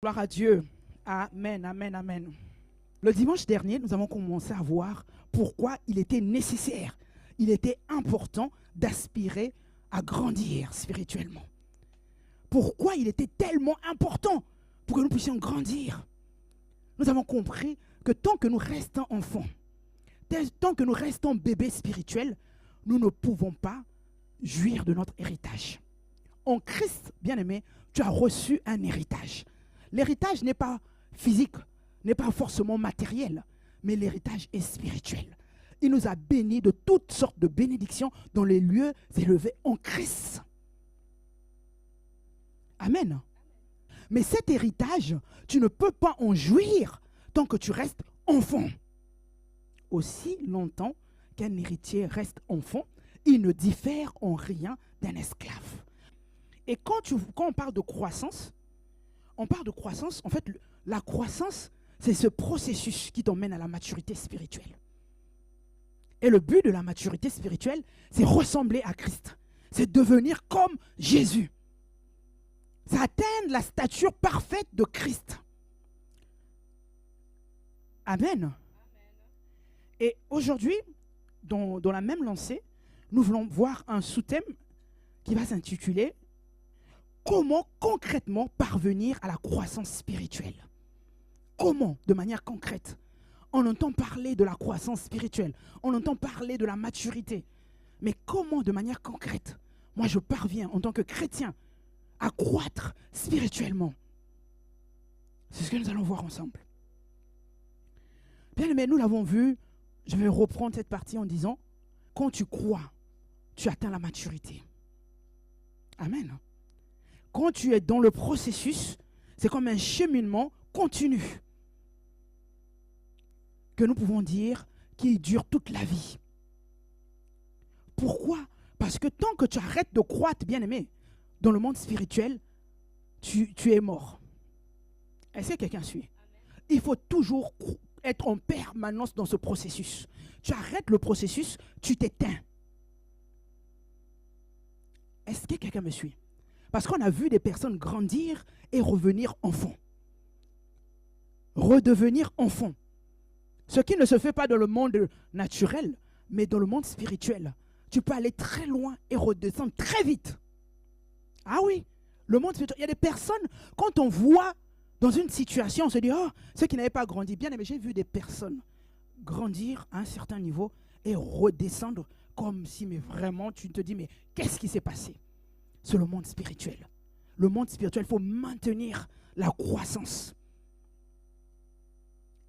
Gloire à Dieu. Amen, amen, amen. Le dimanche dernier, nous avons commencé à voir pourquoi il était nécessaire, il était important d'aspirer à grandir spirituellement. Pourquoi il était tellement important pour que nous puissions grandir. Nous avons compris que tant que nous restons enfants, tant que nous restons bébés spirituels, nous ne pouvons pas jouir de notre héritage. En Christ, bien-aimé, tu as reçu un héritage. L'héritage n'est pas physique, n'est pas forcément matériel, mais l'héritage est spirituel. Il nous a bénis de toutes sortes de bénédictions dans les lieux élevés en Christ. Amen. Mais cet héritage, tu ne peux pas en jouir tant que tu restes enfant. Aussi longtemps qu'un héritier reste enfant, il ne diffère en rien d'un esclave. Et quand on parle de croissance, en fait, la croissance, c'est ce processus qui t'emmène à la maturité spirituelle. Et le but de la maturité spirituelle, c'est ressembler à Christ. C'est devenir comme Jésus. C'est atteindre la stature parfaite de Christ. Amen. Et aujourd'hui, dans la même lancée, nous voulons voir un sous-thème qui va s'intituler « Comment concrètement parvenir à la croissance spirituelle ?» Comment, de manière concrète? On entend parler de la croissance spirituelle, on entend parler de la maturité. Mais comment, de manière concrète, moi je parviens en tant que chrétien à croître spirituellement? C'est ce que nous allons voir ensemble. Bien aimé, nous l'avons vu, je vais reprendre cette partie en disant, quand tu crois, tu atteins la maturité. Amen. Quand tu es dans le processus, c'est comme un cheminement continu que nous pouvons dire qui dure toute la vie. Pourquoi? Parce que tant que tu arrêtes de croître, bien aimé, dans le monde spirituel, tu es mort. Est-ce que quelqu'un suit? Il faut toujours être en permanence dans ce processus. Tu arrêtes le processus, tu t'éteins. Est-ce que quelqu'un me suit? Parce qu'on a vu des personnes grandir et revenir enfants. Redevenir enfants. Ce qui ne se fait pas dans le monde naturel, mais dans le monde spirituel. Tu peux aller très loin et redescendre très vite. Ah oui, le monde spirituel. Il y a des personnes, quand on voit dans une situation, on se dit, oh, ceux qui n'avaient pas grandi. Bien aimé, j'ai vu des personnes grandir à un certain niveau et redescendre comme si, mais vraiment, tu te dis, mais qu'est-ce qui s'est passé? C'est le monde spirituel. Le monde spirituel, il faut maintenir la croissance.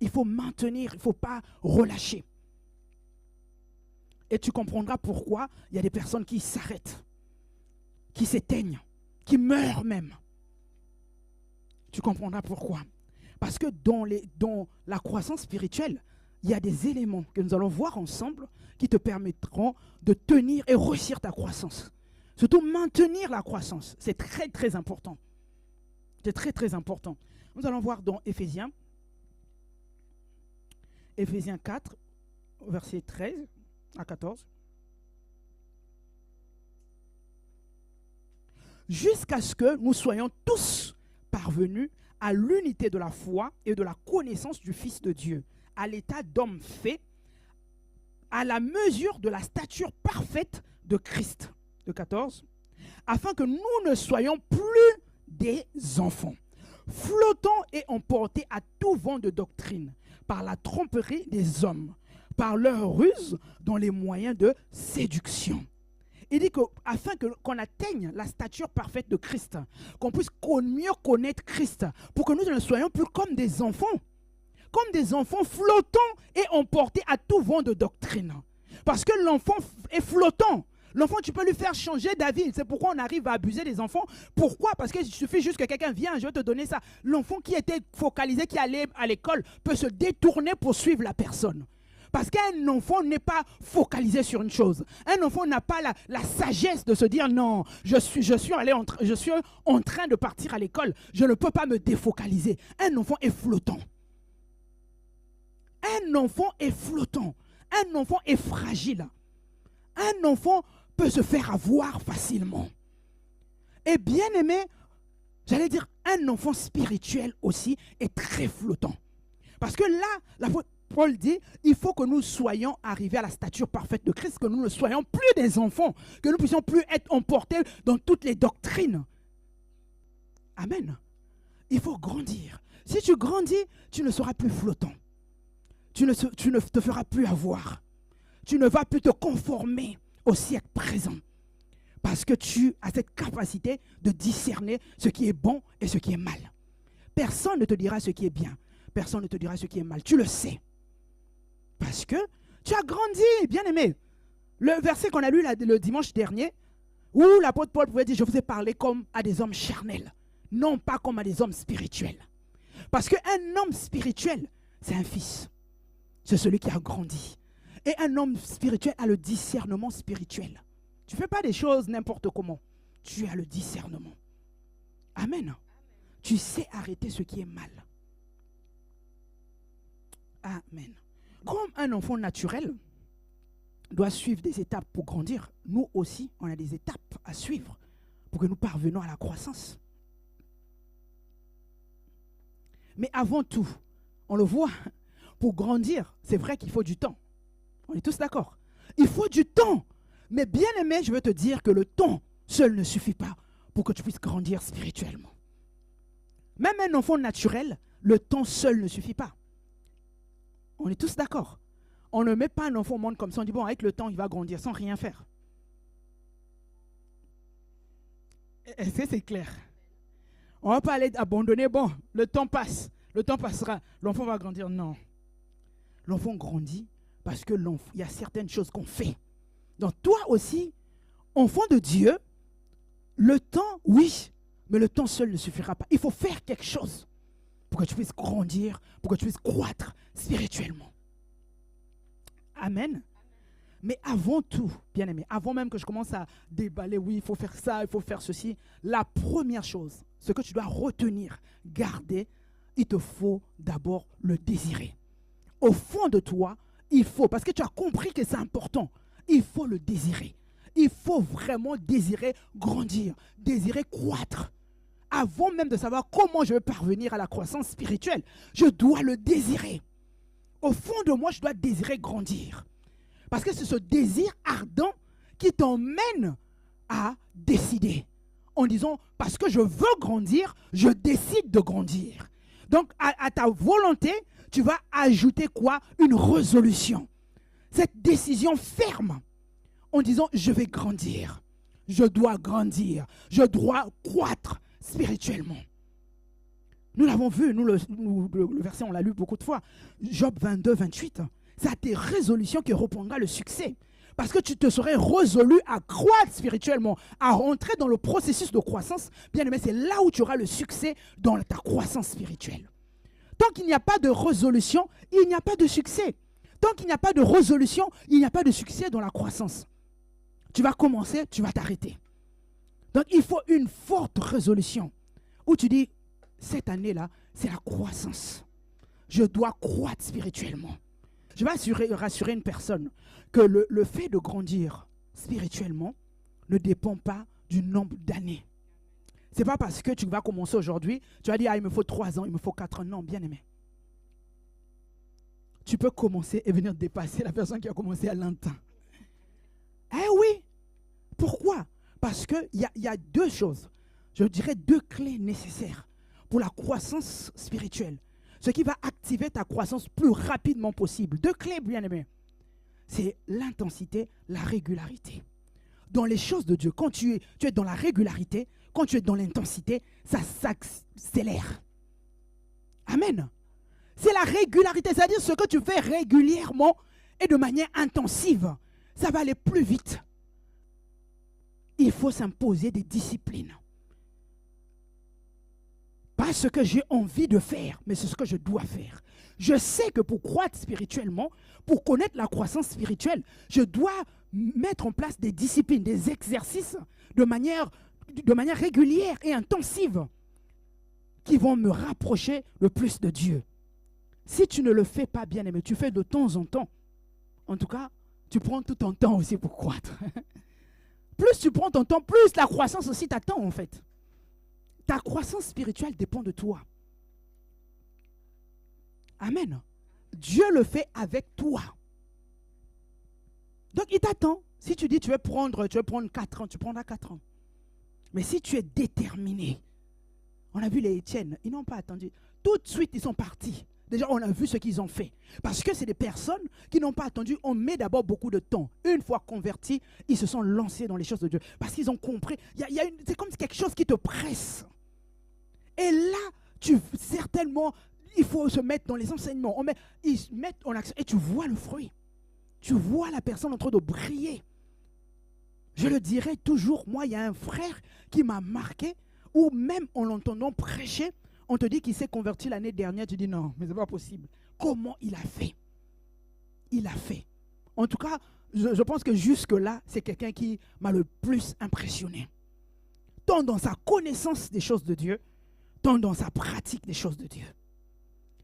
Il faut maintenir, il ne faut pas relâcher. Et tu comprendras pourquoi il y a des personnes qui s'arrêtent, qui s'éteignent, qui meurent même. Tu comprendras pourquoi. Parce que dans la croissance spirituelle, il y a des éléments que nous allons voir ensemble qui te permettront de tenir et réussir ta croissance. Surtout maintenir la croissance. C'est très très important. C'est très très important. Nous allons voir dans Éphésiens 4, verset 13 à 14. Jusqu'à ce que nous soyons tous parvenus à l'unité de la foi et de la connaissance du Fils de Dieu, à l'état d'homme fait, à la mesure de la stature parfaite de Christ. De 14. Afin que nous ne soyons plus des enfants, flottants et emportés à tout vent de doctrine, par la tromperie des hommes, par leur ruse dans les moyens de séduction. Il dit qu'afin qu'on atteigne la stature parfaite de Christ, qu'on puisse mieux connaître Christ, pour que nous ne soyons plus comme des enfants flottants et emportés à tout vent de doctrine. Parce que l'enfant est flottant. L'enfant, tu peux lui faire changer d'avis. C'est pourquoi on arrive à abuser des enfants. Pourquoi? Parce qu'il suffit juste que quelqu'un vienne, je vais te donner ça. L'enfant qui était focalisé, qui allait à l'école, peut se détourner pour suivre la personne. Parce qu'un enfant n'est pas focalisé sur une chose. Un enfant n'a pas la sagesse de se dire non, je suis en train de partir à l'école. Je ne peux pas me défocaliser. Un enfant est flottant. Un enfant est flottant. Un enfant est fragile. Un enfant peut se faire avoir facilement. Et bien aimé, j'allais dire, un enfant spirituel aussi est très flottant. Parce que là, l'apôtre Paul dit, il faut que nous soyons arrivés à la stature parfaite de Christ, que nous ne soyons plus des enfants, que nous ne puissions plus être emportés dans toutes les doctrines. Amen. Il faut grandir. Si tu grandis, tu ne seras plus flottant. Tu ne te feras plus avoir. Tu ne vas plus te conformer au siècle présent. Parce que tu as cette capacité de discerner ce qui est bon et ce qui est mal. Personne ne te dira ce qui est bien. Personne ne te dira ce qui est mal. Tu le sais. Parce que tu as grandi, bien-aimé. Le verset qu'on a lu le dimanche dernier, où l'apôtre Paul pouvait dire, je vous ai parlé comme à des hommes charnels, non pas comme à des hommes spirituels. Parce qu'un homme spirituel, c'est un fils. C'est celui qui a grandi. Et un homme spirituel a le discernement spirituel. Tu ne fais pas des choses n'importe comment. Tu as le discernement. Amen. Tu sais arrêter ce qui est mal. Amen. Comme un enfant naturel doit suivre des étapes pour grandir, nous aussi, on a des étapes à suivre pour que nous parvenions à la croissance. Mais avant tout, on le voit, pour grandir, c'est vrai qu'il faut du temps. On est tous d'accord. Il faut du temps. Mais bien aimé, je veux te dire que le temps seul ne suffit pas pour que tu puisses grandir spirituellement. Même un enfant naturel, le temps seul ne suffit pas. On est tous d'accord. On ne met pas un enfant au monde comme ça, on dit bon, avec le temps, il va grandir sans rien faire. Est-ce que c'est clair? On ne va pas aller abandonner, bon, le temps passe, le temps passera, l'enfant va grandir. Non. L'enfant grandit parce qu'il y a certaines choses qu'on fait. Donc toi aussi, enfant de Dieu, le temps, oui, mais le temps seul ne suffira pas. Il faut faire quelque chose pour que tu puisses grandir, pour que tu puisses croître spirituellement. Amen. Mais avant tout, bien aimé, avant même que je commence à déballer, oui, il faut faire ça, il faut faire ceci, la première chose, ce que tu dois retenir, garder, il te faut d'abord le désirer. Au fond de toi, il faut, parce que tu as compris que c'est important, il faut le désirer. Il faut vraiment désirer grandir, désirer croître. Avant même de savoir comment je vais parvenir à la croissance spirituelle, je dois le désirer. Au fond de moi, je dois désirer grandir. Parce que c'est ce désir ardent qui t'emmène à décider. En disant, parce que je veux grandir, je décide de grandir. Donc, à ta volonté, tu vas ajouter quoi? Une résolution. Cette décision ferme en disant, je vais grandir. Je dois grandir. Je dois croître spirituellement. Nous l'avons vu, le verset, on l'a lu beaucoup de fois. Job 22, 28. C'est à tes résolutions que répondra le succès. Parce que tu te serais résolu à croître spirituellement, à rentrer dans le processus de croissance. Bien aimé, c'est là où tu auras le succès dans ta croissance spirituelle. Tant qu'il n'y a pas de résolution, il n'y a pas de succès. Tant qu'il n'y a pas de résolution, il n'y a pas de succès dans la croissance. Tu vas commencer, tu vas t'arrêter. Donc il faut une forte résolution où tu dis, cette année-là, c'est la croissance. Je dois croître spirituellement. Je vais rassurer une personne que le fait de grandir spirituellement ne dépend pas du nombre d'années. Ce n'est pas parce que tu vas commencer aujourd'hui, tu vas dire, ah, il me faut 3 ans, il me faut 4 ans. Non, bien aimé. Tu peux commencer et venir dépasser la personne qui a commencé à longtemps. Eh oui. Pourquoi? Parce qu'il y a 2 choses. Je dirais 2 clés nécessaires pour la croissance spirituelle. Ce qui va activer ta croissance plus rapidement possible. 2 clés, bien aimés. C'est l'intensité, la régularité. Dans les choses de Dieu, quand tu es dans la régularité, quand tu es dans l'intensité, ça s'accélère. Amen. C'est la régularité, c'est-à-dire ce que tu fais régulièrement et de manière intensive. Ça va aller plus vite. Il faut s'imposer des disciplines. Pas ce que j'ai envie de faire, mais c'est ce que je dois faire. Je sais que pour croître spirituellement, pour connaître la croissance spirituelle, je dois mettre en place des disciplines, des exercices de manière régulière et intensive qui vont me rapprocher le plus de Dieu. Si tu ne le fais pas, bien aimé, tu fais de temps en temps. En tout cas, tu prends tout ton temps aussi pour croître. Plus tu prends ton temps, plus la croissance aussi t'attend en fait. Ta croissance spirituelle dépend de toi. Amen. Dieu le fait avec toi. Donc, il t'attend. Si tu dis tu veux prendre 4 ans, tu prendras 4 ans. Mais si tu es déterminé, on a vu les Étienne, ils n'ont pas attendu. Tout de suite, ils sont partis. Déjà, on a vu ce qu'ils ont fait. Parce que c'est des personnes qui n'ont pas attendu. On met d'abord beaucoup de temps. Une fois convertis, ils se sont lancés dans les choses de Dieu. Parce qu'ils ont compris. C'est comme quelque chose qui te presse. Et là, certainement, il faut se mettre dans les enseignements. Ils se mettent en action et tu vois le fruit. Tu vois la personne en train de briller. Je le dirai toujours, moi, il y a un frère qui m'a marqué, ou même en l'entendant prêcher, on te dit qu'il s'est converti l'année dernière, tu dis non, mais ce n'est pas possible. Comment il a fait? Il a fait. En tout cas, je pense que jusque-là, c'est quelqu'un qui m'a le plus impressionné. Tant dans sa connaissance des choses de Dieu, tant dans sa pratique des choses de Dieu.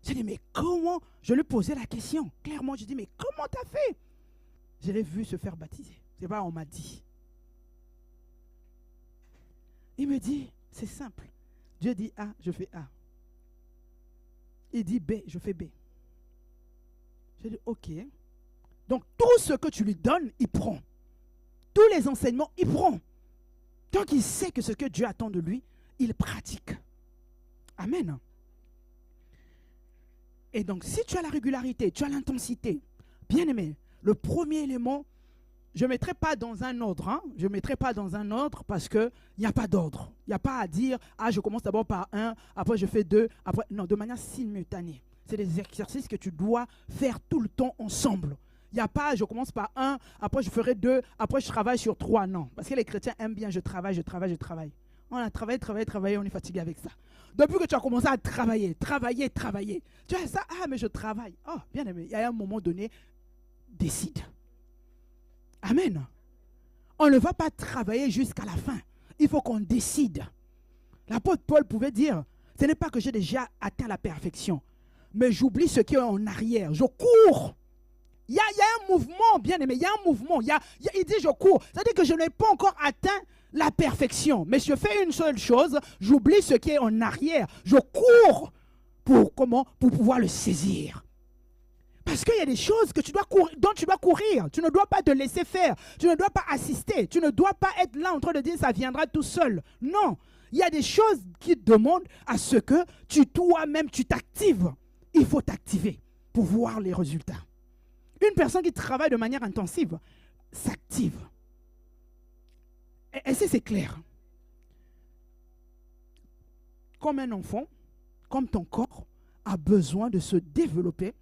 Je dis, mais comment? Je lui posais la question. Clairement, je dis, mais comment tu as fait? Je l'ai vu se faire baptiser. C'est pas, on m'a dit. Il me dit, c'est simple. Dieu dit A, je fais A. Il dit B, je fais B. Je dis, ok. Donc, tout ce que tu lui donnes, il prend. Tous les enseignements, il prend. Donc, il sait que ce que Dieu attend de lui, il pratique. Amen. Et donc, si tu as la régularité, tu as l'intensité, bien aimé, le premier élément, je ne mettrai pas dans un ordre. Hein? Je ne mettrai pas dans un ordre parce qu'il n'y a pas d'ordre. Il n'y a pas à dire, ah, je commence d'abord par 1, après je fais 2, après... Non, de manière simultanée. C'est des exercices que tu dois faire tout le temps ensemble. Il n'y a pas, je commence par 1, après je ferai 2, après je travaille sur 3. Non, parce que les chrétiens aiment bien, je travaille. On a travaillé, on est fatigué avec ça. Depuis que tu as commencé à travailler. Tu as ça, ah, mais je travaille. Oh, bien aimé, il y a un moment donné, décide. Amen. On ne va pas travailler jusqu'à la fin. Il faut qu'on décide. L'apôtre Paul pouvait dire, ce n'est pas que j'ai déjà atteint la perfection, mais j'oublie ce qui est en arrière. Je cours. Il y a un mouvement, bien aimé, il y a un mouvement. Il dit je cours. C'est-à-dire que je n'ai pas encore atteint la perfection. Mais je fais une seule chose, j'oublie ce qui est en arrière. Je cours pour pouvoir le saisir. Parce qu'il y a des choses que dont tu dois courir. Tu ne dois pas te laisser faire. Tu ne dois pas assister. Tu ne dois pas être là en train de dire ça viendra tout seul. Non. Il y a des choses qui demandent à ce que toi-même, tu t'actives. Il faut t'activer pour voir les résultats. Une personne qui travaille de manière intensive s'active. Est-ce que c'est clair? Comme un enfant, comme ton corps a besoin de se développer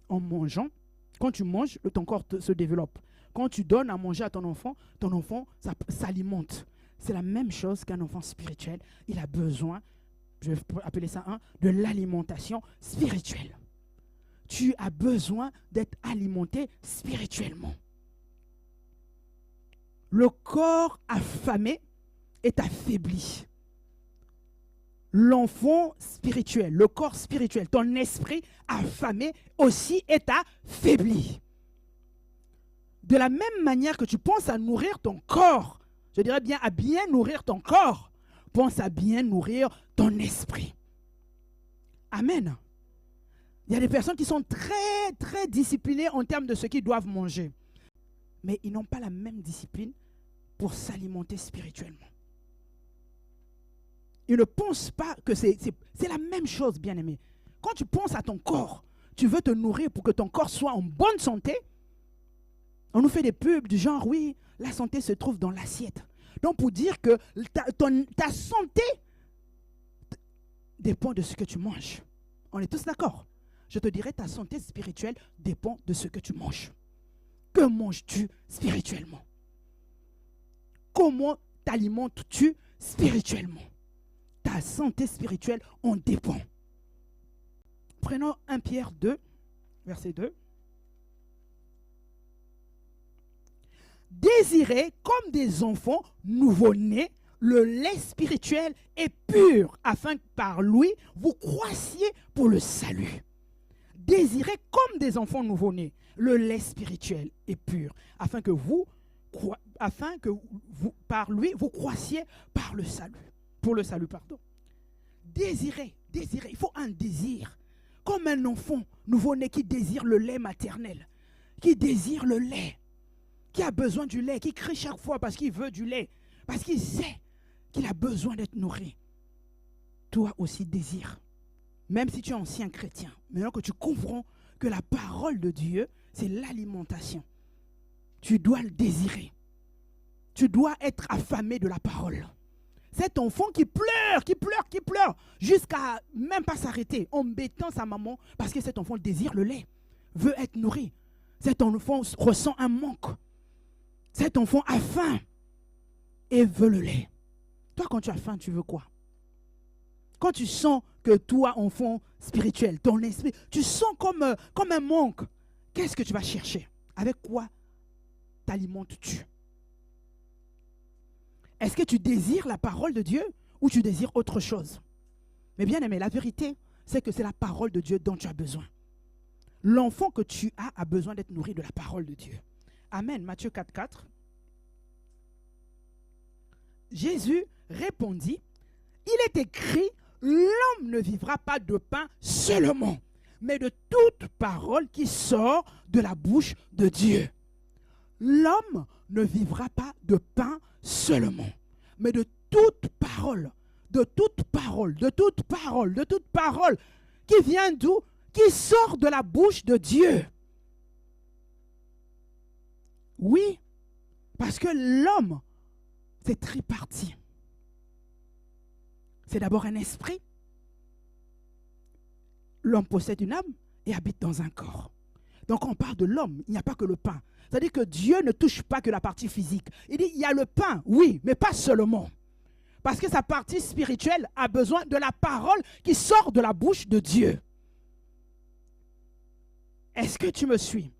en mangeant. Quand tu manges, ton corps se développe. Quand tu donnes à manger à ton enfant s'alimente. C'est la même chose qu'un enfant spirituel. Il a besoin, je vais appeler ça de l'alimentation spirituelle. Tu as besoin d'être alimenté spirituellement. Le corps affamé est affaibli. L'enfant spirituel, le corps spirituel, ton esprit affamé aussi est affaibli. De la même manière que tu penses à nourrir ton corps, je dirais bien à bien nourrir ton corps, pense à bien nourrir ton esprit. Amen. Il y a des personnes qui sont très, très disciplinées en termes de ce qu'ils doivent manger. Mais ils n'ont pas la même discipline pour s'alimenter spirituellement. Ils ne pensent pas que c'est la même chose, bien-aimé. Quand tu penses à ton corps, tu veux te nourrir pour que ton corps soit en bonne santé. On nous fait des pubs du genre, oui, la santé se trouve dans l'assiette. Donc, pour dire que ta santé dépend de ce que tu manges. On est tous d'accord? Je te dirais, ta santé spirituelle dépend de ce que tu manges. Que manges-tu spirituellement? Comment t'alimentes-tu spirituellement? Ta santé spirituelle en dépend. Prenons 1 Pierre 2, verset 2. Désirez comme des enfants nouveau-nés le lait spirituel et pur, afin que par lui, vous croissiez pour le salut. Désirez comme des enfants nouveau-nés le lait spirituel et pur, afin que par lui, vous croissiez par le salut. Pour le salut, pardon. Désirer, désirer. Il faut un désir. Comme un enfant nouveau-né qui désire le lait maternel, qui désire le lait, qui a besoin du lait, qui crie chaque fois parce qu'il veut du lait, parce qu'il sait qu'il a besoin d'être nourri. Toi aussi désire. Même si tu es ancien chrétien, maintenant que tu comprends que la parole de Dieu, c'est l'alimentation, tu dois le désirer. Tu dois être affamé de la parole. Cet enfant qui pleure, jusqu'à même pas s'arrêter, embêtant sa maman, parce que cet enfant désire le lait, veut être nourri. Cet enfant ressent un manque. Cet enfant a faim et veut le lait. Toi, quand tu as faim, tu veux quoi? Quand tu sens que toi, enfant spirituel, ton esprit, tu sens comme un manque, qu'est-ce que tu vas chercher? Avec quoi t'alimentes-tu? Est-ce que tu désires la parole de Dieu ou tu désires autre chose? Mais bien aimé, la vérité, c'est que c'est la parole de Dieu dont tu as besoin. L'enfant que tu as a besoin d'être nourri de la parole de Dieu. Amen. Matthieu 4, 4. Jésus répondit, il est écrit, l'homme ne vivra pas de pain seulement, mais de toute parole qui sort de la bouche de Dieu. L'homme ne vivra pas de pain seulement, mais de toute parole, de toute parole, de toute parole, de toute parole qui vient d'où? Qui sort de la bouche de Dieu. Oui, parce que l'homme, c'est tripartite. C'est d'abord un esprit. L'homme possède une âme et habite dans un corps. Donc on parle de l'homme, il n'y a pas que le pain. C'est-à-dire que Dieu ne touche pas que la partie physique. Il dit, il y a le pain, oui, mais pas seulement. Parce que sa partie spirituelle a besoin de la parole qui sort de la bouche de Dieu. Est-ce que tu me suis?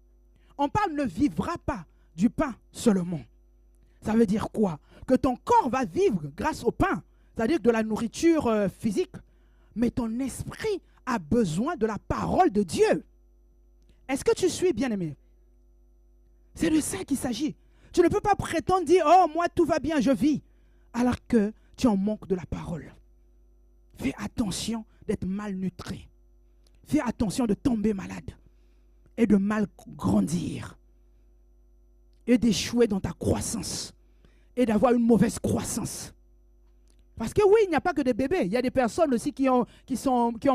On parle ne vivra pas du pain seulement. Ça veut dire quoi? Que ton corps va vivre grâce au pain, c'est-à-dire de la nourriture physique, mais ton esprit a besoin de la parole de Dieu. Est-ce que tu suis, bien-aimé? C'est de ça qu'il s'agit. Tu ne peux pas prétendre dire, oh, moi tout va bien, je vis, alors que tu en manques de la parole. Fais attention d'être malnutri. Fais attention de tomber malade et de mal grandir et d'échouer dans ta croissance et d'avoir une mauvaise croissance. Parce que oui, il n'y a pas que des bébés, il y a des personnes aussi qui ont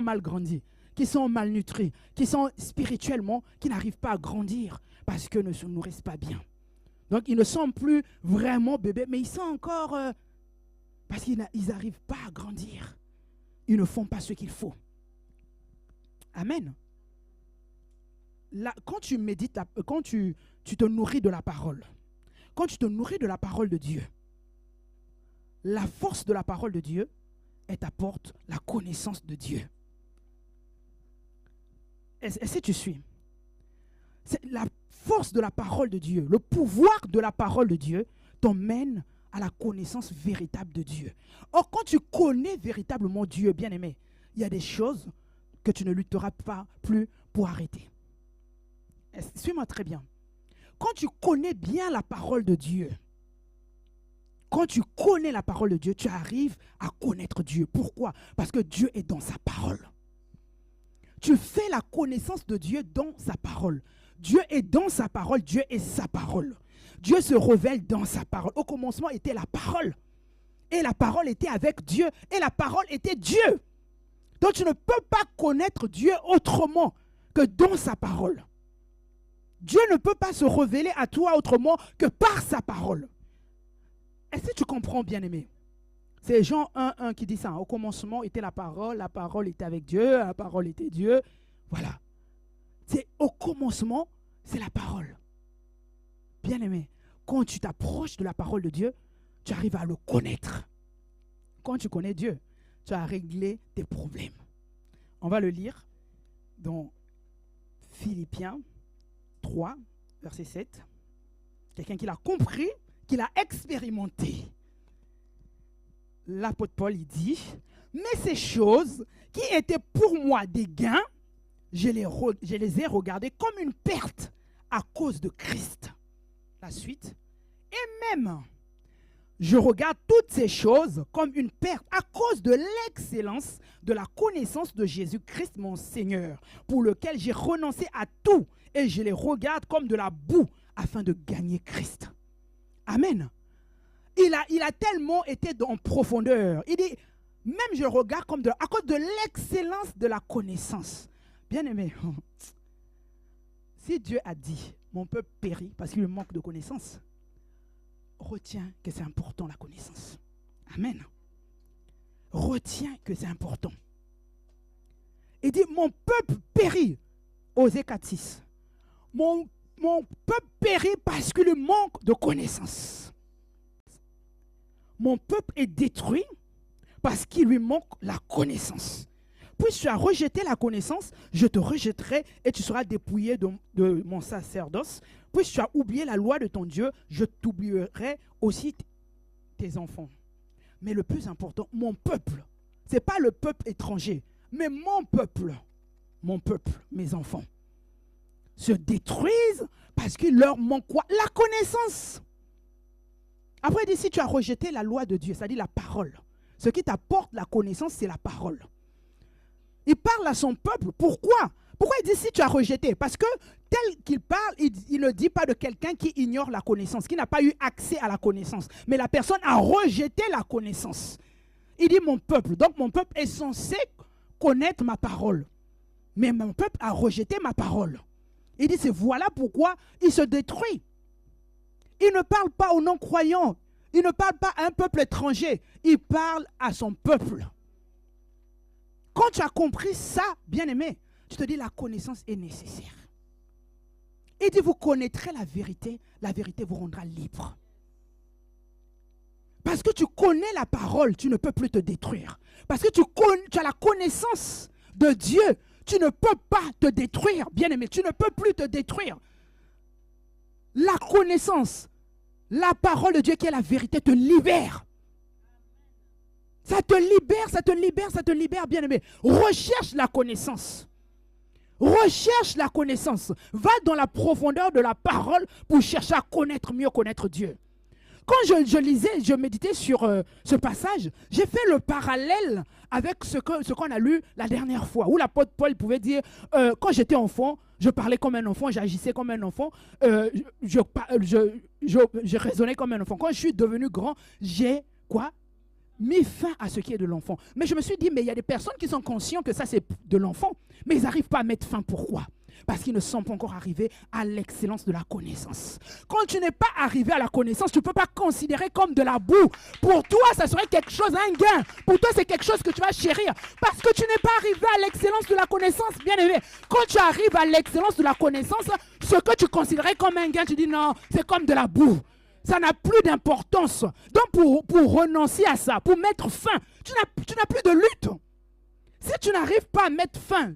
mal grandi, qui sont malnutris, qui sont spirituellement, qui n'arrivent pas à grandir parce qu'ils ne se nourrissent pas bien. Donc ils ne sont plus vraiment bébés, mais ils sont encore, parce qu'ils n'arrivent pas à grandir. Ils ne font pas ce qu'il faut. Amen. Là, quand tu médites, quand tu te nourris de la parole, quand tu te nourris de la parole de Dieu, la force de la parole de Dieu, elle t'apporte la connaissance de Dieu. Est-ce que tu suis? C'est la force de la parole de Dieu, le pouvoir de la parole de Dieu t'emmène à la connaissance véritable de Dieu. Or, quand tu connais véritablement Dieu, bien-aimé, il y a des choses que tu ne lutteras pas plus pour arrêter. Suis-moi très bien. Quand tu connais bien la parole de Dieu, quand tu connais la parole de Dieu, tu arrives à connaître Dieu. Pourquoi? Parce que Dieu est dans sa parole. Tu fais la connaissance de Dieu dans sa parole. Dieu est dans sa parole, Dieu est sa parole. Dieu se révèle dans sa parole. Au commencement était la parole. Et la parole était avec Dieu. Et la parole était Dieu. Donc tu ne peux pas connaître Dieu autrement que dans sa parole. Dieu ne peut pas se révéler à toi autrement que par sa parole. Est-ce que tu comprends, bien-aimé? C'est Jean 1,1 qui dit ça. Au commencement était la parole était avec Dieu, la parole était Dieu. Voilà. C'est au commencement, c'est la parole. Bien-aimé, quand tu t'approches de la parole de Dieu, tu arrives à le connaître. Quand tu connais Dieu, tu as réglé tes problèmes. On va le lire dans Philippiens 3, verset 7. Quelqu'un qui l'a compris, qui l'a expérimenté. L'apôtre Paul, il dit, mais ces choses qui étaient pour moi des gains, je les ai regardées comme une perte à cause de Christ. La suite. Et même, Je regarde toutes ces choses comme une perte à cause de l'excellence de la connaissance de Jésus-Christ, mon Seigneur, pour lequel j'ai renoncé à tout et je les regarde comme de la boue afin de gagner Christ. Amen. Il a tellement été en profondeur. Il dit, même je le regarde comme à cause de l'excellence de la connaissance. Bien-aimé, si Dieu a dit, mon peuple périt parce qu'il manque de connaissance, retiens que c'est important la connaissance. Amen. Retiens que c'est important. Il dit, mon peuple périt, Osée 4:6. Mon peuple périt parce qu'il manque de connaissance. Mon peuple est détruit parce qu'il lui manque la connaissance. Puis tu as rejeté la connaissance, je te rejetterai et tu seras dépouillé de mon sacerdoce. Puis tu as oublié la loi de ton Dieu, je t'oublierai aussi tes enfants. Mais le plus important, mon peuple, ce n'est pas le peuple étranger, mais mon peuple, mes enfants, se détruisent parce qu'il leur manque quoi? La connaissance. Après, il dit, si tu as rejeté la loi de Dieu, c'est-à-dire la parole, ce qui t'apporte la connaissance, c'est la parole. Il parle à son peuple. Pourquoi? Pourquoi il dit si tu as rejeté? Parce que tel qu'il parle, il ne dit pas de quelqu'un qui ignore la connaissance, qui n'a pas eu accès à la connaissance. Mais la personne a rejeté la connaissance. Il dit mon peuple. Donc mon peuple est censé connaître ma parole. Mais mon peuple a rejeté ma parole. Il dit c'est voilà pourquoi il se détruit. Il ne parle pas aux non-croyants. Il ne parle pas à un peuple étranger. Il parle à son peuple. Quand tu as compris ça, bien-aimé, tu te dis la connaissance est nécessaire. Il dit vous connaîtrez la vérité vous rendra libre. Parce que tu connais la parole, tu ne peux plus te détruire. Parce que tu as la connaissance de Dieu, tu ne peux pas te détruire, bien-aimé, tu ne peux plus te détruire. La connaissance, la parole de Dieu qui est la vérité te libère. Ça te libère, ça te libère, ça te libère, bien-aimé. Recherche la connaissance. Recherche la connaissance. Va dans la profondeur de la parole pour chercher à connaître, mieux connaître Dieu. Quand je lisais, je méditais sur ce passage, j'ai fait le parallèle avec ce qu'on a lu la dernière fois, où l'apôtre Paul pouvait dire, quand j'étais enfant, je parlais comme un enfant, j'agissais comme un enfant, je raisonnais comme un enfant. Quand je suis devenu grand, j'ai quoi? Mis fin à ce qui est de l'enfant. Mais je me suis dit, mais il y a des personnes qui sont conscientes que ça c'est de l'enfant, mais ils n'arrivent pas à mettre fin. Pourquoi? Parce qu'ils ne sont pas encore arrivés à l'excellence de la connaissance. Quand tu n'es pas arrivé à la connaissance, tu ne peux pas considérer comme de la boue. Pour toi, ça serait quelque chose, un gain. Pour toi, c'est quelque chose que tu vas chérir. Parce que tu n'es pas arrivé à l'excellence de la connaissance, bien aimé. Quand tu arrives à l'excellence de la connaissance, ce que tu considérais comme un gain, tu dis non, c'est comme de la boue. Ça n'a plus d'importance. Donc pour renoncer à ça, pour mettre fin, tu n'as plus de lutte. Si tu n'arrives pas à mettre fin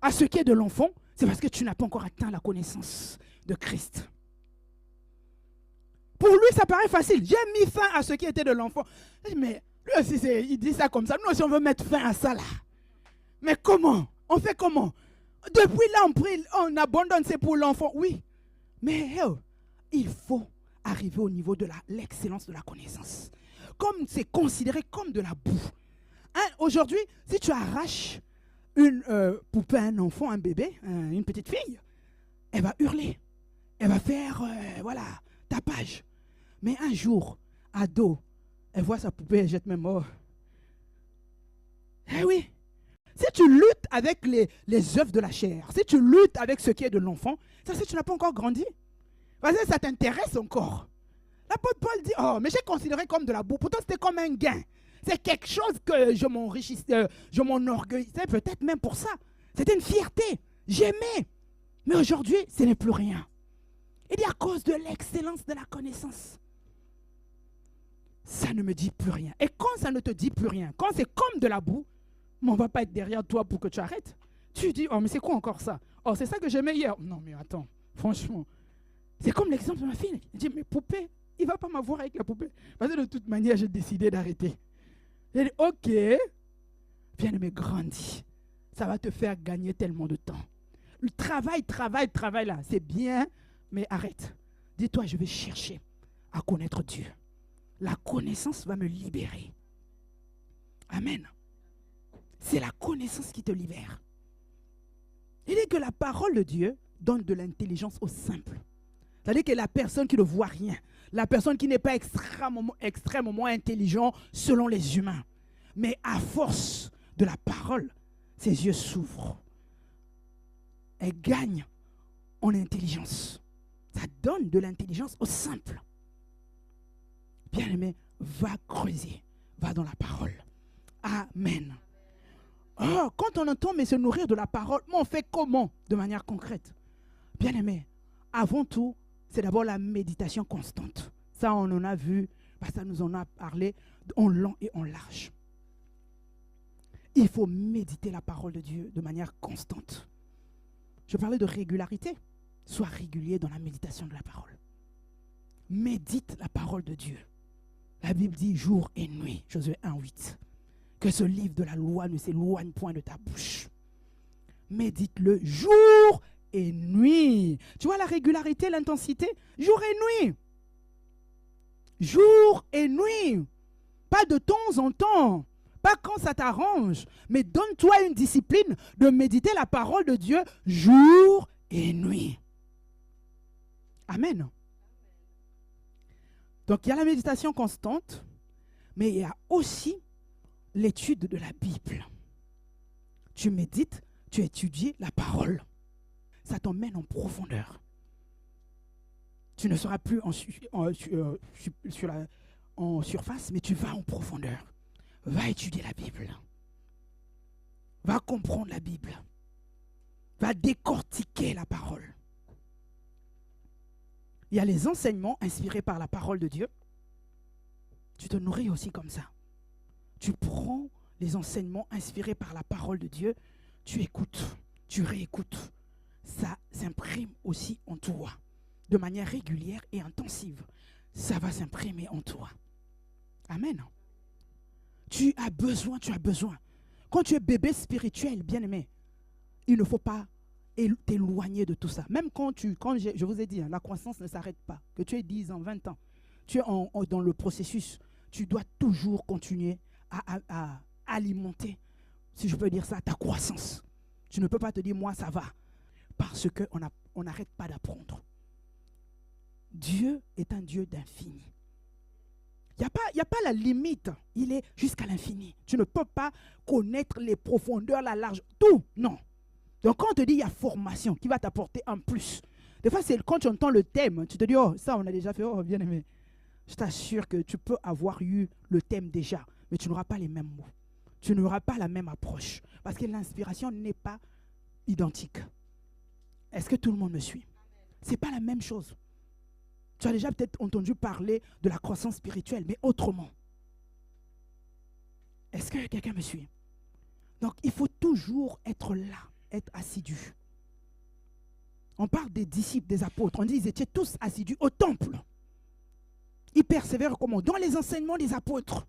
à ce qui est de l'enfant, c'est parce que tu n'as pas encore atteint la connaissance de Christ. Pour lui, ça paraît facile. J'ai mis fin à ce qui était de l'enfant. Mais lui aussi, il dit ça comme ça. Nous aussi, on veut mettre fin à ça là. Mais comment? On fait comment? Depuis là, on prie, on abandonne, c'est pour l'enfant. Oui. Mais il faut arriver au niveau de l'excellence de la connaissance. Comme c'est considéré comme de la boue. Hein, aujourd'hui, si tu arraches une poupée à un enfant, un bébé, une petite fille, elle va hurler. Elle va faire, voilà, tapage. Mais un jour, ado, elle voit sa poupée, elle jette même mort. Eh oui. Si tu luttes avec les œuvres de la chair, si tu luttes avec ce qui est de l'enfant, ça c'est que tu n'as pas encore grandi. Parce que ça t'intéresse encore. L'apôtre Paul dit, oh, mais j'ai considéré comme de la boue. Pourtant, c'était comme un gain. C'est quelque chose que je m'enrichissais, je m'enorgueillissais peut-être même pour ça. C'était une fierté. J'aimais. Mais aujourd'hui, ce n'est plus rien. Il dit à cause de l'excellence de la connaissance. Ça ne me dit plus rien. Et quand ça ne te dit plus rien, quand c'est comme de la boue, mais on ne va pas être derrière toi pour que tu arrêtes. Tu dis, oh, mais c'est quoi encore ça? Oh, c'est ça que j'aimais hier. Non, mais attends, franchement. C'est comme l'exemple de ma fille. Elle dit, mais poupée, il ne va pas m'avoir avec la poupée. Parce que de toute manière, j'ai décidé d'arrêter. J'ai dit, ok, bien-aimé, grandis. Ça va te faire gagner tellement de temps. Le travail là, c'est bien, mais arrête. Dis-toi, je vais chercher à connaître Dieu. La connaissance va me libérer. Amen. C'est la connaissance qui te libère. Il dit que la parole de Dieu donne de l'intelligence aux simples. C'est-à-dire que la personne qui ne voit rien, la personne qui n'est pas extrêmement intelligent selon les humains, mais à force de la parole, ses yeux s'ouvrent. Elle gagne en intelligence. Ça donne de l'intelligence aux simples. Bien-aimé, va creuser, va dans la parole. Amen. Oh, quand on entend mais se nourrir de la parole, mais on fait comment de manière concrète? Bien-aimé, avant tout, c'est d'abord la méditation constante. Ça, on en a vu, ça nous en a parlé en long et en large. Il faut méditer la parole de Dieu de manière constante. Je parlais de régularité. Sois régulier dans la méditation de la parole. Médite la parole de Dieu. La Bible dit jour et nuit, Josué 1:8. Que ce livre de la loi ne s'éloigne point de ta bouche. Médite-le jour et nuit. Tu vois la régularité, l'intensité? Jour et nuit. Jour et nuit. Pas de temps en temps. Pas quand ça t'arrange. Mais donne-toi une discipline de méditer la parole de Dieu jour et nuit. Amen. Donc il y a la méditation constante, mais il y a aussi l'étude de la Bible. Tu médites, tu étudies la parole. Ça t'emmène en profondeur. Tu ne seras plus en surface, mais tu vas en profondeur. Va étudier la Bible. Va comprendre la Bible. Va décortiquer la parole. Il y a les enseignements inspirés par la parole de Dieu. Tu te nourris aussi comme ça. Tu prends les enseignements inspirés par la parole de Dieu, tu écoutes, tu réécoutes. Ça s'imprime aussi en toi, de manière régulière et intensive. Ça va s'imprimer en toi. Amen. Tu as besoin. Quand tu es bébé spirituel, bien-aimé, il ne faut pas t'éloigner de tout ça. Même quand je vous ai dit, la croissance ne s'arrête pas. Que tu aies 10 ans, 20 ans, tu es dans le processus. Tu dois toujours continuer à alimenter, si je peux dire ça, ta croissance. Tu ne peux pas te dire, moi, ça va. Parce qu'on n'arrête pas d'apprendre. Dieu est un Dieu d'infini. Il n'y a pas la limite. Il est jusqu'à l'infini. Tu ne peux pas connaître les profondeurs, la large, tout. Non. Donc quand on te dit il y a formation qui va t'apporter un plus. Des fois, c'est quand tu entends le thème, tu te dis, oh, ça on a déjà fait, oh, bien aimé. Je t'assure que tu peux avoir eu le thème déjà, mais tu n'auras pas les mêmes mots. Tu n'auras pas la même approche. Parce que l'inspiration n'est pas identique. Est-ce que tout le monde me suit? Ce n'est pas la même chose. Tu as déjà peut-être entendu parler de la croissance spirituelle, mais autrement. Est-ce que quelqu'un me suit? Donc, il faut toujours être là, être assidu. On parle des disciples, des apôtres. On dit qu'ils étaient tous assidus au temple. Ils persévéraient comment? Dans les enseignements des apôtres,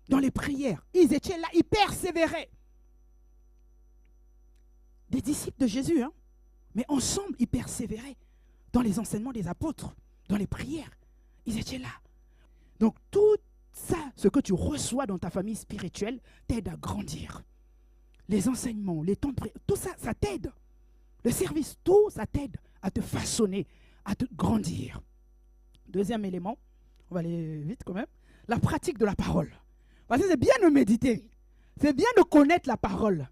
dans les prières. Ils étaient là, ils persévéraient. Des disciples de Jésus, hein? Mais ensemble, ils persévéraient dans les enseignements des apôtres, dans les prières. Ils étaient là. Donc, tout ça, ce que tu reçois dans ta famille spirituelle, t'aide à grandir. Les enseignements, les temps de prière, tout ça, ça t'aide. Le service, tout, ça t'aide à te façonner, à te grandir. Deuxième élément, on va aller vite quand même, la pratique de la parole. Parce que c'est bien de méditer, c'est bien de connaître la parole.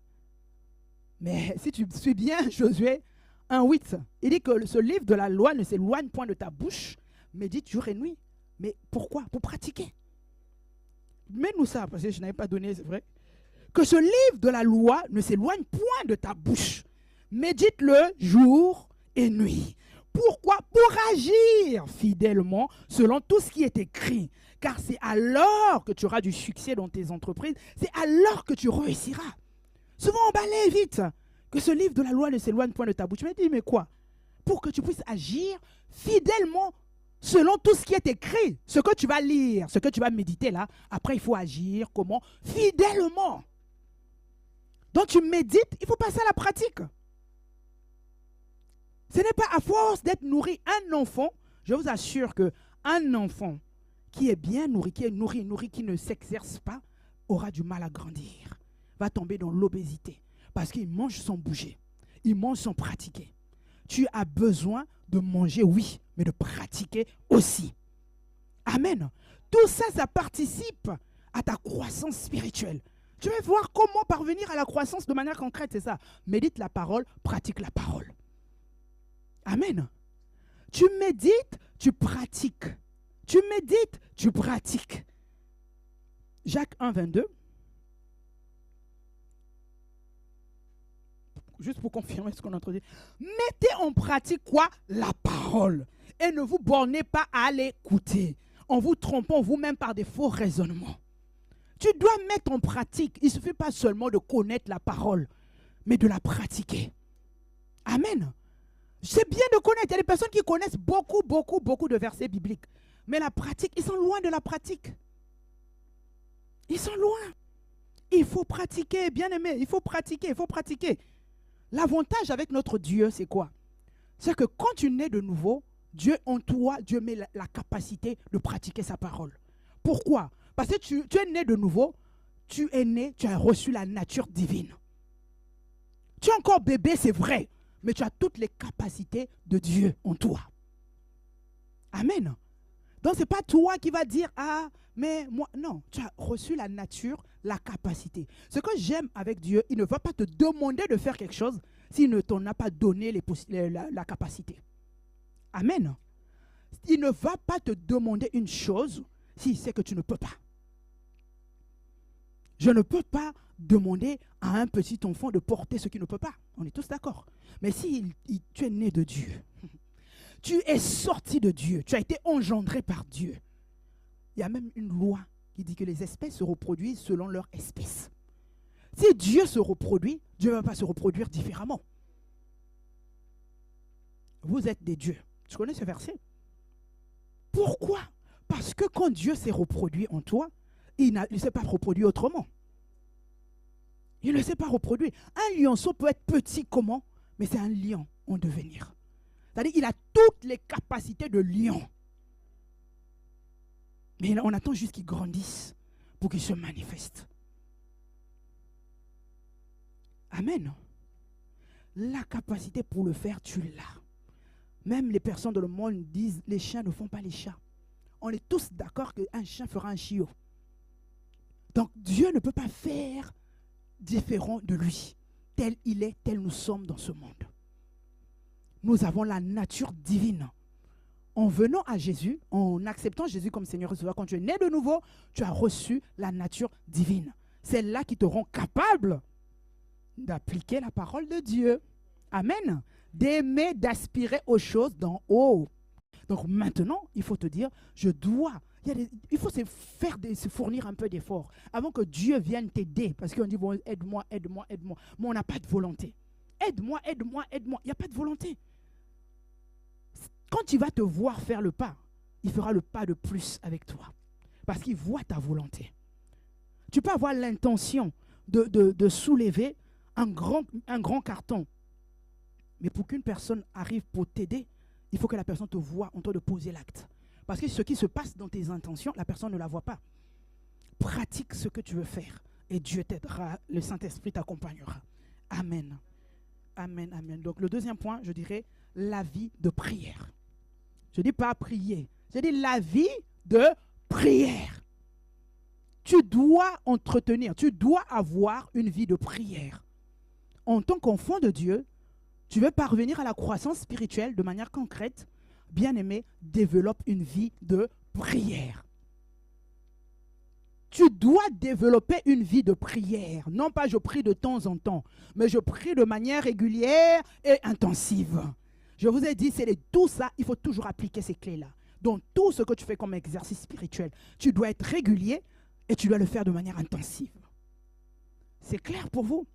Mais si tu suis bien Josué 1:8, il dit que ce livre de la loi ne s'éloigne point de ta bouche, médite jour et nuit. Mais pourquoi? Pour pratiquer. Mets-nous ça, parce que je n'avais pas donné, c'est vrai. Que ce livre de la loi ne s'éloigne point de ta bouche. Médite-le jour et nuit. Pourquoi? Pour agir fidèlement selon tout ce qui est écrit. Car c'est alors que tu auras du succès dans tes entreprises. C'est alors que tu réussiras. Souvent on balaye vite. Que ce livre de la loi ne s'éloigne point de ta bouche. Je me dis, mais quoi? Pour que tu puisses agir fidèlement selon tout ce qui est écrit. Ce que tu vas lire, ce que tu vas méditer là. Après, il faut agir comment? Fidèlement. Donc tu médites, il faut passer à la pratique. Ce n'est pas à force d'être nourri. Un enfant, je vous assure qu'un enfant qui est bien nourri, qui est nourri, qui ne s'exerce pas, aura du mal à grandir. Va tomber dans l'obésité. Parce qu'il mange sans bouger. Il mange sans pratiquer. Tu as besoin de manger, oui, mais de pratiquer aussi. Amen. Tout ça, ça participe à ta croissance spirituelle. Tu vas voir comment parvenir à la croissance de manière concrète, c'est ça. Médite la parole, pratique la parole. Amen. Tu médites, tu pratiques. Tu médites, tu pratiques. Jacques 1, 22. Juste pour confirmer ce qu'on a entendu. Mettez en pratique quoi? La parole. Et ne vous bornez pas à l'écouter, en vous trompant vous-même par des faux raisonnements. Tu dois mettre en pratique. Il ne suffit pas seulement de connaître la parole, mais de la pratiquer. Amen. C'est bien de connaître. Il y a des personnes qui connaissent beaucoup de versets bibliques. Mais la pratique, ils sont loin de la pratique. Ils sont loin. Il faut pratiquer, bien aimé. Il faut pratiquer, il faut pratiquer. L'avantage avec notre Dieu, c'est quoi? C'est que quand tu nais de nouveau, Dieu en toi, Dieu met la capacité de pratiquer sa parole. Pourquoi? Parce que tu es né de nouveau, tu es né, tu as reçu la nature divine. Tu es encore bébé, c'est vrai, mais tu as toutes les capacités de Dieu en toi. Amen. Donc, ce n'est pas toi qui vas dire, ah, mais moi, non, tu as reçu la nature, la capacité. Ce que j'aime avec Dieu, il ne va pas te demander de faire quelque chose s'il ne t'en a pas donné la capacité. Amen. Il ne va pas te demander une chose s'il sait que tu ne peux pas. Je ne peux pas demander à un petit enfant de porter ce qu'il ne peut pas. On est tous d'accord. Mais si tu es né de Dieu, tu es sorti de Dieu, tu as été engendré par Dieu. Il y a même une loi qui dit que les espèces se reproduisent selon leur espèce. Si Dieu se reproduit, Dieu ne va pas se reproduire différemment. Vous êtes des dieux. Tu connais ce verset? Pourquoi? Parce que quand Dieu s'est reproduit en toi, il ne s'est pas reproduit autrement. Il ne s'est pas reproduit. Un lionceau peut être petit comment? Mais c'est un lion en devenir. C'est-à-dire qu'il a toutes les capacités de lion. Mais on attend juste qu'il grandisse pour qu'il se manifeste. Amen. La capacité pour le faire, tu l'as. Même les personnes dans le monde disent les chiens ne font pas les chats. On est tous d'accord qu'un chien fera un chiot. Donc Dieu ne peut pas faire différent de lui. Tel il est, tel nous sommes dans ce monde. Nous avons la nature divine. En venant à Jésus, en acceptant Jésus comme Seigneur et Sauveur, quand tu es né de nouveau, tu as reçu la nature divine. C'est là qui te rend capable d'appliquer la parole de Dieu. Amen. D'aimer, d'aspirer aux choses d'en haut. Donc maintenant, il faut te dire, il faut se fournir un peu d'effort avant que Dieu vienne t'aider. Parce qu'on dit, bon, aide-moi. Mais on n'a pas de volonté. Aide-moi. Il n'y a pas de volonté. Quand tu vas te voir faire le pas, il fera le pas de plus avec toi. Parce qu'il voit ta volonté. Tu peux avoir l'intention de soulever un grand carton. Mais pour qu'une personne arrive pour t'aider, il faut que la personne te voie en train de poser l'acte. Parce que ce qui se passe dans tes intentions, la personne ne la voit pas. Pratique ce que tu veux faire et Dieu t'aidera, le Saint-Esprit t'accompagnera. Amen. Amen, amen. Donc le deuxième point, je dirais la vie de prière. Je ne dis pas prier, je dis la vie de prière. Tu dois entretenir, tu dois avoir une vie de prière. En tant qu'enfant de Dieu, tu veux parvenir à la croissance spirituelle de manière concrète, bien-aimé, développe une vie de prière. Tu dois développer une vie de prière. Non pas je prie de temps en temps, mais je prie de manière régulière et intensive. Je vous ai dit, c'est tout ça, il faut toujours appliquer ces clés-là. Donc tout ce que tu fais comme exercice spirituel, tu dois être régulier et tu dois le faire de manière intensive. C'est clair pour vous?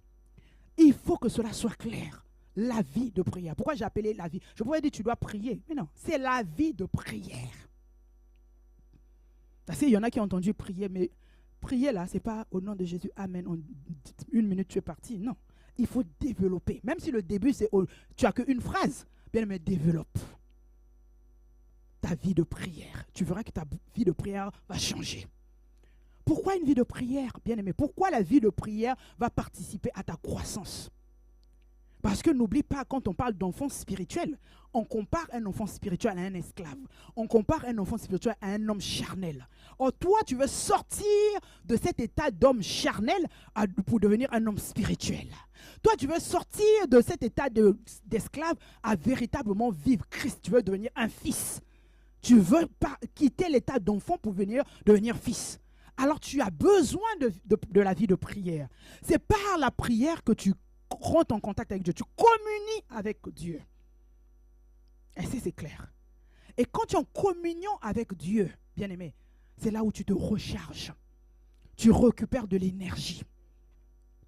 Il faut que cela soit clair. La vie de prière. Pourquoi j'ai appelé la vie? Je pourrais dire tu dois prier. Mais non, c'est la vie de prière. Parce qu'il y en a qui ont entendu prier, mais prier là, ce n'est pas au nom de Jésus, amen, en une minute tu es parti. Non, il faut développer. Même si le début, tu n'as qu'une phrase, bien mais développe. ta vie de prière. Tu verras que ta vie de prière va changer. Pourquoi une vie de prière, bien-aimé? Pourquoi la vie de prière va participer à ta croissance? Parce que n'oublie pas, quand on parle d'enfant spirituel, on compare un enfant spirituel à un esclave. On compare un enfant spirituel à un homme charnel. Or, toi, tu veux sortir de cet état d'homme charnel pour devenir un homme spirituel. Toi, tu veux sortir de cet état d'esclave à véritablement vivre Christ. Tu veux devenir un fils. Tu veux pas quitter l'état d'enfant pour devenir fils. Alors, tu as besoin de la vie de prière. C'est par la prière que tu rentres en contact avec Dieu. Tu communies avec Dieu. Est-ce que c'est clair? Et quand tu es en communion avec Dieu, bien-aimé, c'est là où tu te recharges. Tu récupères de l'énergie.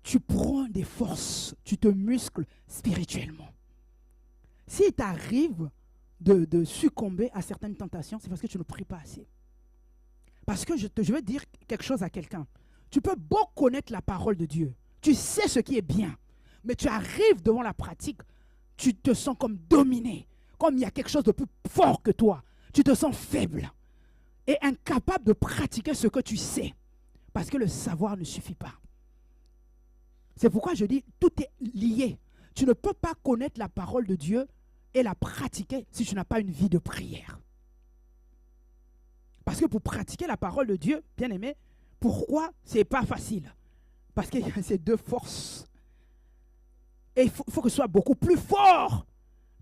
Tu prends des forces. Tu te muscles spirituellement. S'il t'arrive de succomber à certaines tentations, c'est parce que tu ne pries pas assez. Parce que je veux dire quelque chose à quelqu'un. Tu peux beau connaître la parole de Dieu. Tu sais ce qui est bien. Mais tu arrives devant la pratique, tu te sens comme dominé. Comme il y a quelque chose de plus fort que toi. Tu te sens faible. Et incapable de pratiquer ce que tu sais. Parce que le savoir ne suffit pas. C'est pourquoi je dis, tout est lié. Tu ne peux pas connaître la parole de Dieu et la pratiquer si tu n'as pas une vie de prière. Parce que pour pratiquer la parole de Dieu, bien aimé, pourquoi ce n'est pas facile? Parce qu'il y a ces deux forces. Et il faut que ce soit beaucoup plus fort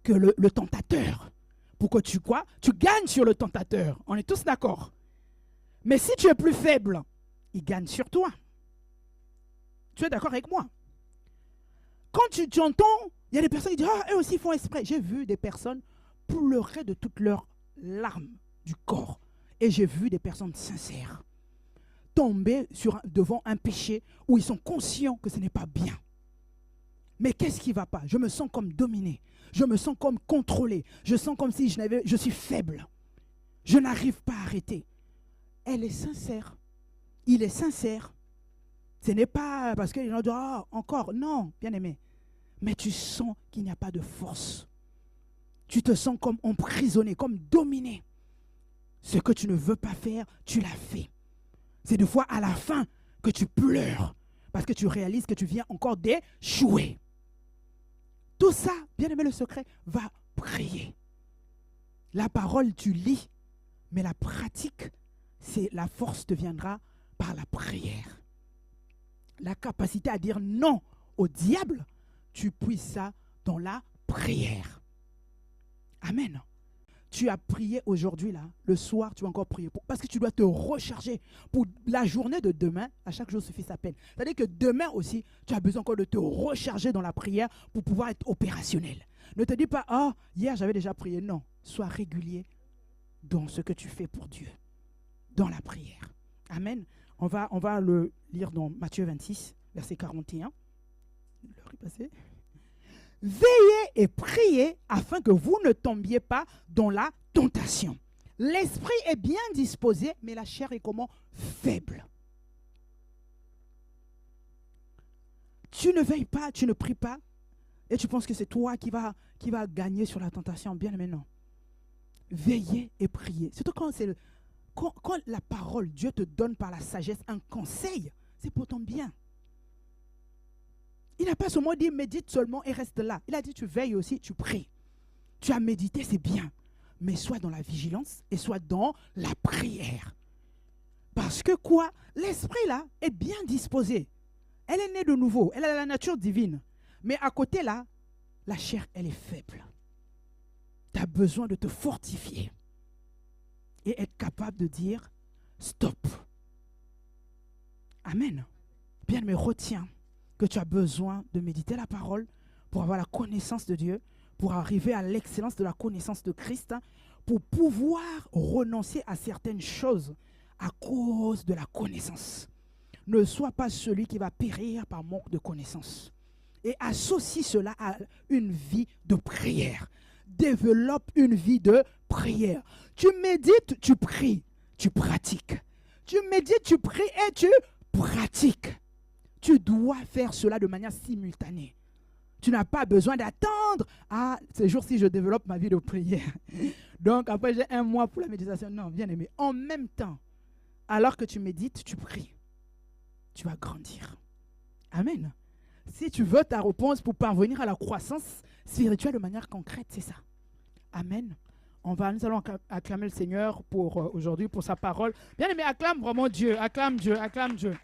que le tentateur. Pour que tu gagnes sur le tentateur. On est tous d'accord. Mais si tu es plus faible, il gagne sur toi. Tu es d'accord avec moi? Quand tu entends, il y a des personnes qui disent, eux aussi font exprès. J'ai vu des personnes pleurer de toutes leurs larmes du corps. Et j'ai vu des personnes sincères tomber devant un péché où ils sont conscients que ce n'est pas bien. Mais qu'est-ce qui ne va pas? Je me sens comme dominé. Je me sens comme contrôlé. Je sens comme si je suis faible. Je n'arrive pas à arrêter. Elle est sincère. Il est sincère. Ce n'est pas parce que les gens disent, encore. Non, bien aimé. Mais tu sens qu'il n'y a pas de force. Tu te sens comme emprisonné, comme dominé. Ce que tu ne veux pas faire, tu l'as fait. C'est des fois à la fin que tu pleures. Parce que tu réalises que tu viens encore d'échouer. Tout ça, bien aimé, le secret, va prier. La parole, tu lis. Mais la pratique, la force te viendra par la prière. La capacité à dire non au diable, tu puisses ça dans la prière. Amen. Tu as prié aujourd'hui, là, le soir, tu vas encore prier. Parce que tu dois te recharger pour la journée de demain. À chaque jour suffit sa peine. C'est-à-dire que demain aussi, tu as besoin encore de te recharger dans la prière pour pouvoir être opérationnel. Ne te dis pas, hier j'avais déjà prié. Non, sois régulier dans ce que tu fais pour Dieu, dans la prière. Amen. On va le lire dans Matthieu 26, verset 41. L'heure est passée. Veillez et priez afin que vous ne tombiez pas dans la tentation. L'esprit est bien disposé, mais la chair est comment? Faible. Tu ne veilles pas, tu ne pries pas, et tu penses que c'est toi qui va gagner sur la tentation. Bien, mais non. Veillez et priez. Surtout quand la parole, Dieu te donne par la sagesse un conseil, c'est pour ton bien. Il n'a pas seulement dit médite seulement et reste là. Il a dit tu veilles aussi, tu pries. Tu as médité, c'est bien. Mais sois dans la vigilance et sois dans la prière. Parce que quoi? L'esprit là est bien disposé. Elle est née de nouveau. Elle a la nature divine. Mais à côté là, la chair, elle est faible. Tu as besoin de te fortifier. Et être capable de dire stop. Amen. Bien, mais retiens que tu as besoin de méditer la parole pour avoir la connaissance de Dieu, pour arriver à l'excellence de la connaissance de Christ, pour pouvoir renoncer à certaines choses à cause de la connaissance. Ne sois pas celui qui va périr par manque de connaissance. Et associe cela à une vie de prière. Développe une vie de prière. Tu médites, tu pries, tu pratiques. Tu médites, tu pries et tu pratiques. Tu dois faire cela de manière simultanée. Tu n'as pas besoin d'attendre. Ah, ces jours-ci, je développe ma vie de prière. Donc, après, j'ai 1 mois pour la méditation. Non, bien aimé. En même temps, alors que tu médites, tu pries. Tu vas grandir. Amen. Si tu veux ta réponse pour parvenir à la croissance spirituelle de manière concrète, c'est ça. Amen. Nous allons acclamer le Seigneur pour aujourd'hui, pour sa parole. Bien aimé, acclame vraiment Dieu, acclame Dieu, acclame Dieu.